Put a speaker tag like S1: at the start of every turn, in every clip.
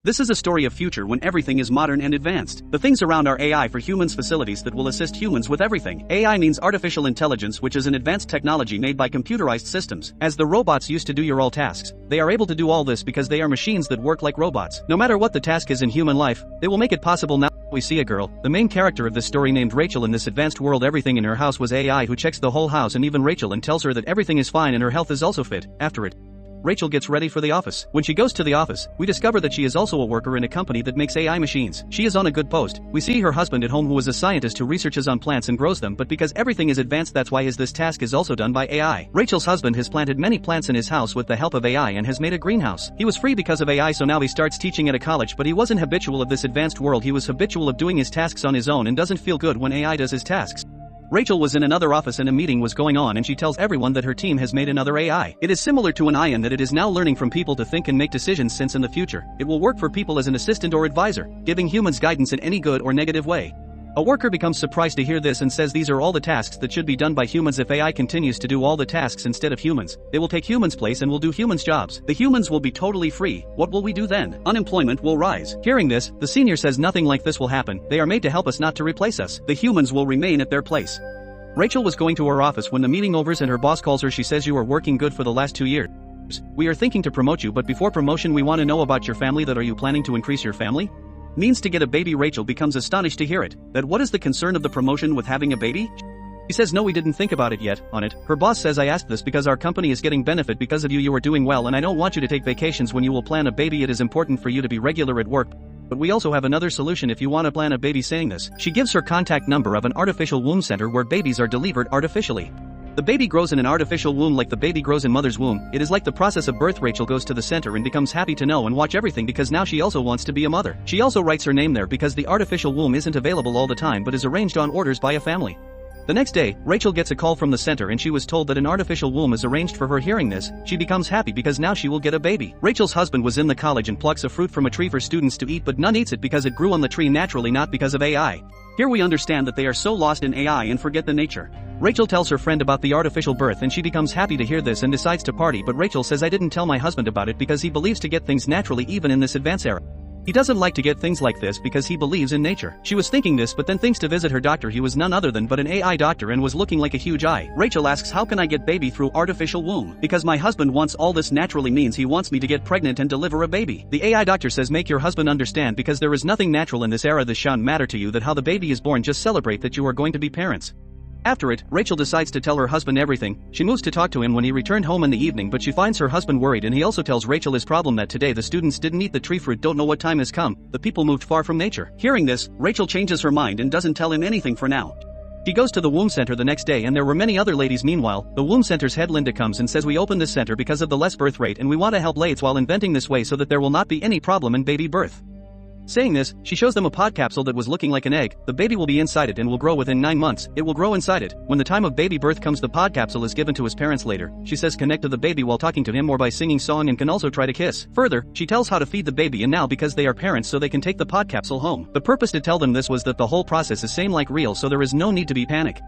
S1: This is a story of future when everything is modern and advanced. The things around are AI for humans facilities that will assist humans with everything. AI means artificial intelligence, which is an advanced technology made by computerized systems. As the robots used to do your all tasks, they are able to do all this because they are machines that work like robots. No matter what the task is in human life, they will make it possible. Now we see a girl, the main character of this story, named Rachel. In this advanced world, everything in her house was AI, who checks the whole house and even Rachel, and tells her that everything is fine and her health is also fit. After it, Rachel gets ready for the office. When she goes to the office, we discover that she is also a worker in a company that makes AI machines. She is on a good post. We see her husband at home, who is a scientist who researches on plants and grows them, but because everything is advanced, that's why this task is also done by AI. Rachel's husband has planted many plants in his house with the help of AI and has made a greenhouse. He was free because of AI, so now he starts teaching at a college, but he wasn't habitual of this advanced world. He was habitual of doing his tasks on his own and doesn't feel good when AI does his tasks. Rachel was in another office and a meeting was going on, and she tells everyone that her team has made another AI. It is similar to an AI in that it is now learning from people to think and make decisions, since in the future, it will work for people as an assistant or advisor, giving humans guidance in any good or negative way. A worker becomes surprised to hear this and says these are all the tasks that should be done by humans. If AI continues to do all the tasks instead of humans, they will take humans' place and will do humans' jobs. The humans will be totally free. What will we do then? Unemployment will rise. Hearing this, the senior says nothing like this will happen. They are made to help us, not to replace us. The humans will remain at their place. Rachel was going to her office when the meeting overs and her boss calls her. She says, "You are working good for the last 2 years. We are thinking to promote you, but before promotion we want to know about your family. That are you planning to increase your family? Means to get a baby." Rachel becomes astonished to hear it. That what is the concern of the promotion with having a baby? She says, "No, we didn't think about it yet." On it, her boss says, "I asked this because our company is getting benefit because of you. You are doing well and I don't want you to take vacations when you will plan a baby. It is important for you to be regular at work. But we also have another solution if you want to plan a baby." Saying this, she gives her contact number of an artificial womb center where babies are delivered artificially. The baby grows in an artificial womb like the baby grows in mother's womb. It is like the process of birth. Rachel goes to the center and becomes happy to know and watch everything because now she also wants to be a mother. She also writes her name there because the artificial womb isn't available all the time but is arranged on orders by a family. The next day, Rachel gets a call from the center and she was told that an artificial womb is arranged for her. Hearing this, she becomes happy because now she will get a baby. Rachel's husband was in the college and plucks a fruit from a tree for students to eat, but none eats it because it grew on the tree naturally, not because of AI. Here we understand that they are so lost in AI and forget the nature. Rachel tells her friend about the artificial birth and she becomes happy to hear this and decides to party, but Rachel says, "I didn't tell my husband about it because he believes to get things naturally even in this advanced era. He doesn't like to get things like this because he believes in nature." She was thinking this but then thinks to visit her doctor. He was none other than but an AI doctor and was looking like a huge eye. Rachel asks, "How can I get baby through artificial womb? Because my husband wants all this naturally means he wants me to get pregnant and deliver a baby." The AI doctor says, "Make your husband understand because there is nothing natural in this era. This shouldn't matter to you that how the baby is born. Just celebrate that you are going to be parents." After it, Rachel decides to tell her husband everything. She moves to talk to him when he returned home in the evening, but she finds her husband worried and he also tells Rachel his problem, that today the students didn't eat the tree fruit. Don't know what time has come. The people moved far from nature. Hearing this, Rachel changes her mind and doesn't tell him anything for now. She goes to the womb center the next day and there were many other ladies. Meanwhile, the womb center's head Linda comes and says, "We opened this center because of the less birth rate and we want to help ladies while inventing this way so that there will not be any problem in baby birth." Saying this, she shows them a pod capsule that was looking like an egg. The baby will be inside it and will grow within 9 months. It will grow inside it. When the time of baby birth comes, the pod capsule is given to his parents later. She says connect to the baby while talking to him or by singing song, and can also try to kiss. Further, she tells how to feed the baby, and now because they are parents so they can take the pod capsule home. The purpose to tell them this was that the whole process is same like real, so there is no need to be panic.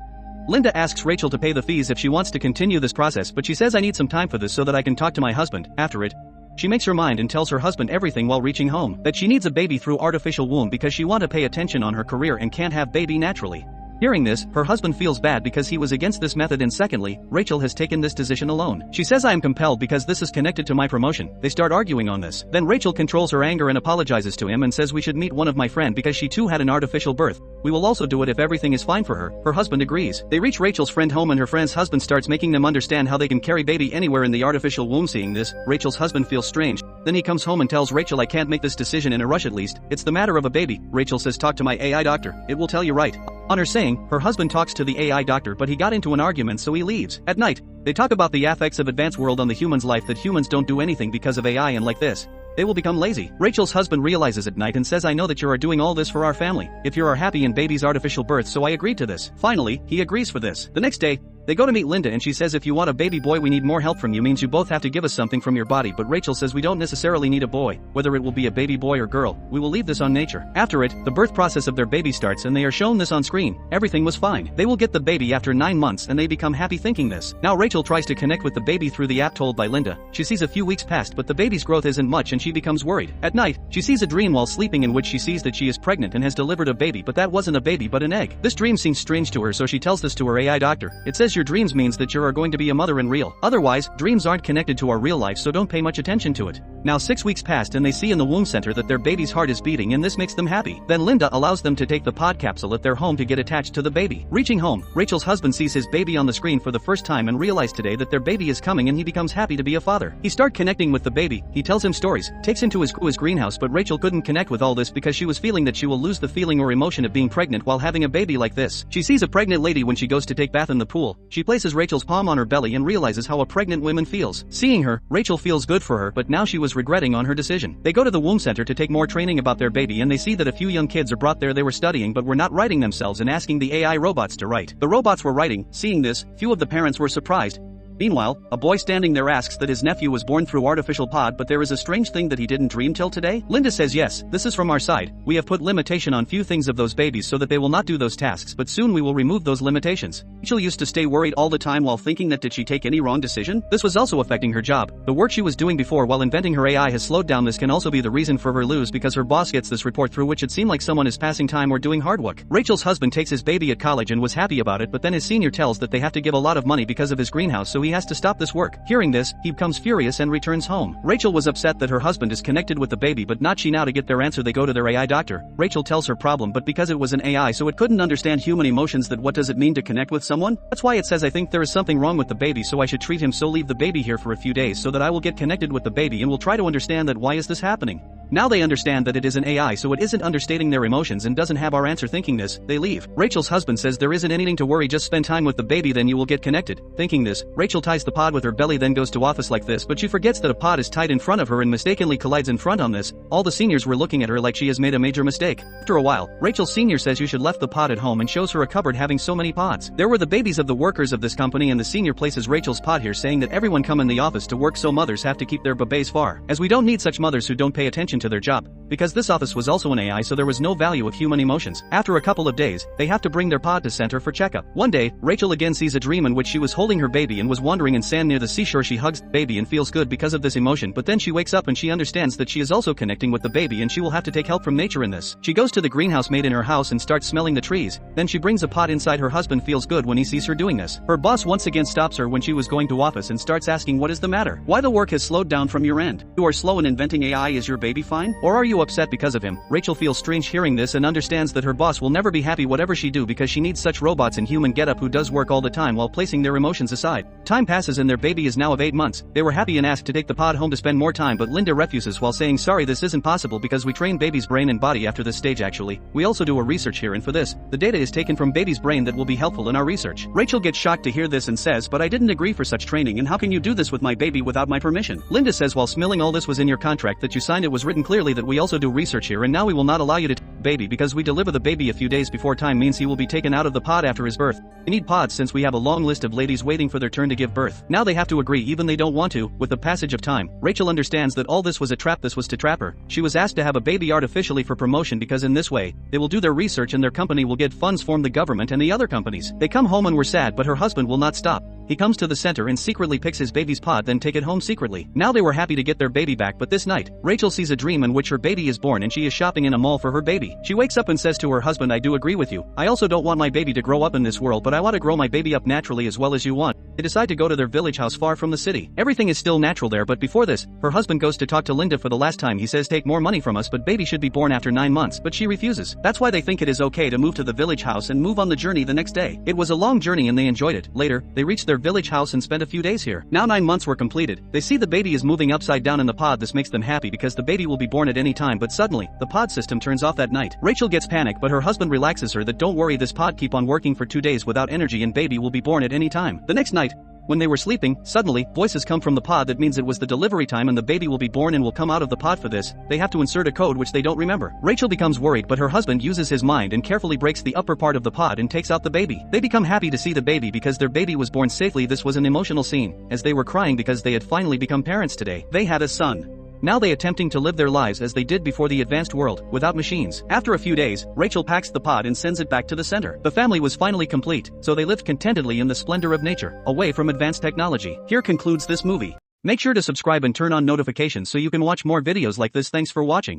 S1: Linda asks Rachel to pay the fees if she wants to continue this process, but she says, "I need some time for this so that I can talk to my husband." After it, she makes her mind and tells her husband everything while reaching home, that she needs a baby through artificial womb because she want to pay attention on her career and can't have baby naturally. Hearing this, her husband feels bad because he was against this method, and secondly, Rachel has taken this decision alone. She says, "I am compelled because this is connected to my promotion." They start arguing on this. Then Rachel controls her anger and apologizes to him and says, "We should meet one of my friend because she too had an artificial birth. We will also do it if everything is fine for her." Her husband agrees. They reach Rachel's friend home and her friend's husband starts making them understand how they can carry baby anywhere in the artificial womb. Seeing this, Rachel's husband feels strange. Then he comes home and tells Rachel, "I can't make this decision in a rush, at least. It's the matter of a baby." Rachel says, "Talk to my AI doctor. It will tell you right." On her saying, her husband talks to the AI doctor, but he got into an argument so he leaves. At night, they talk about the effects of advanced world on the human's life, that humans don't do anything because of AI and like this, they will become lazy. Rachel's husband realizes at night and says, "I know that you are doing all this for our family. If you are happy in baby's artificial birth, so I agreed to this." Finally, he agrees for this. The next day, They go to meet Linda and she says if you want a baby boy we need more help from you means you both have to give us something from your body, but Rachel says we don't necessarily need a boy, whether it will be a baby boy or girl, we will leave this on nature. After it, the birth process of their baby starts and they are shown this on screen. Everything was fine. They will get the baby after 9 months and they become happy thinking this. Now Rachel tries to connect with the baby through the app told by Linda. She sees a few weeks passed but the baby's growth isn't much and she becomes worried. At night, she sees a dream while sleeping in which she sees that she is pregnant and has delivered a baby, but that wasn't a baby but an egg. This dream seems strange to her, so she tells this to her AI doctor. It says your dreams means that you are going to be a mother in real. Otherwise, dreams aren't connected to our real life, so don't pay much attention to it. Now 6 weeks passed and they see in the womb center that their baby's heart is beating and this makes them happy. Then Linda allows them to take the pod capsule at their home to get attached to the baby. Reaching home, Rachel's husband sees his baby on the screen for the first time and realizes today that their baby is coming and he becomes happy to be a father. He starts connecting with the baby, he tells him stories, takes him to his greenhouse, but Rachel couldn't connect with all this because she was feeling that she will lose the feeling or emotion of being pregnant while having a baby like this. She sees a pregnant lady when she goes to take bath in the pool. She places Rachel's palm on her belly and realizes how a pregnant woman feels. Seeing her, Rachel feels good for her, but now she was regretting on her decision. They go to the womb center to take more training about their baby and they see that a few young kids are brought there. They were studying but were not writing themselves and asking the AI robots to write. The robots were writing. Seeing this, few of the parents were surprised. Meanwhile, a boy standing there asks that his nephew was born through artificial pod, but there is a strange thing that he didn't dream till today. Linda says yes, this is from our side. We have put limitation on few things of those babies so that they will not do those tasks, but soon we will remove those limitations. Rachel used to stay worried all the time while thinking that did she take any wrong decision? This was also affecting her job. The work she was doing before while inventing her AI has slowed down. This can also be the reason for her lose because her boss gets this report through which it seemed like someone is passing time or doing hard work. Rachel's husband takes his baby at college and was happy about it, but then his senior tells that they have to give a lot of money because of his greenhouse, so he has to stop this work. Hearing this, he becomes furious and returns home. Rachel was upset that her husband is connected with the baby, but not she. Now to get their answer they go to their AI doctor. Rachel tells her problem, but because it was an AI so it couldn't understand human emotions, that what does it mean to connect with someone? That's why it says I think there is something wrong with the baby, so I should treat him, so leave the baby here for a few days so that I will get connected with the baby and will try to understand that why is this happening. Now they understand that it is an AI, so it isn't understating their emotions and doesn't have our answer. Thinking this, they leave. Rachel's husband says there isn't anything to worry, just spend time with the baby then you will get connected. Thinking this, Rachel ties the pod with her belly then goes to office like this, but she forgets that a pod is tied in front of her and mistakenly collides in front on this. All the seniors were looking at her like she has made a major mistake. After a while, Rachel's senior says you should left the pod at home and shows her a cupboard having so many pods. There were the babies of the workers of this company and the senior places Rachel's pod here saying that everyone come in the office to work so mothers have to keep their babies far, as we don't need such mothers who don't pay attention to their job. Because this office was also an AI, so there was no value of human emotions. After a couple of days, they have to bring their pod to center for checkup. One day, Rachel again sees a dream in which she was holding her baby and was wandering in sand near the seashore. She hugs the baby and feels good because of this emotion, but then she wakes up and she understands that she is also connecting with the baby and she will have to take help from nature in this. She goes to the greenhouse made in her house and starts smelling the trees. Then she brings a pot inside. Her husband feels good when he sees her doing this. Her boss once again stops her when she was going to office and starts asking what is the matter? Why the work has slowed down from your end? You are slow in inventing AI. Is your baby fine? Or are you upset because of him? Rachel feels strange hearing this and understands that her boss will never be happy whatever she do because she needs such robots in human getup who does work all the time while placing their emotions aside. Time passes and their baby is now of 8 months. They were happy and asked to take the pod home to spend more time, but Linda refuses while saying sorry, this isn't possible because we train baby's brain and body after this stage. Actually, we also do a research here, and for this, the data is taken from baby's brain that will be helpful in our research. Rachel gets shocked to hear this and says, but I didn't agree for such training, and how can you do this with my baby without my permission? Linda says while smiling, all this was in your contract that you signed. It was written clearly that we also do research here, and now we will not allow you to baby because we deliver the baby a few days before time means he will be taken out of the pod after his birth. We need pods since we have a long list of ladies waiting for their turn to give birth. Now they have to agree even they don't want to. With the passage of time, Rachel understands that all this was a trap. This was to trap her. She was asked to have a baby artificially for promotion because in this way, they will do their research and their company will get funds from the government and the other companies. They come home and were sad, but her husband will not stop. He comes to the center and secretly picks his baby's pod, then take it home secretly. Now they were happy to get their baby back, but this night, Rachel sees a dream in which her baby is born and she is shopping in a mall for her baby. She wakes up and says to her husband, I do agree with you. I also don't want my baby to grow up in this world, but I want to grow my baby up naturally as well as you want. They decide to go to their village house far from the city. Everything is still natural there, but before this, her husband goes to talk to Linda for the last time. He says take more money from us, but baby should be born after 9 months, but she refuses. That's why they think it is okay to move to the village house and move on the journey the next day. It was a long journey and they enjoyed it. Later, they reach their village house and spend a few days here. Now 9 months were completed. They see the baby is moving upside down in the pod. This makes them happy because the baby will be born at any time, but suddenly, the pod system turns off that night. Rachel gets panicked, but her husband relaxes her that don't worry, this pod keep on working for 2 days without energy and baby will be born at any time. The next night, When they were sleeping, suddenly, voices come from the pod that means it was the delivery time and the baby will be born and will come out of the pod. For this, they have to insert a code which they don't remember. Rachel becomes worried, but her husband uses his mind and carefully breaks the upper part of the pod and takes out the baby. They become happy to see the baby because their baby was born safely. This was an emotional scene, as they were crying because they had finally become parents today. They had a son. Now they attempting to live their lives as they did before the advanced world, without machines. After a few days, Rachel packs the pod and sends it back to the center. The family was finally complete, so they lived contentedly in the splendor of nature, away from advanced technology. Here concludes this movie. Make sure to subscribe and turn on notifications so you can watch more videos like this. Thanks for watching.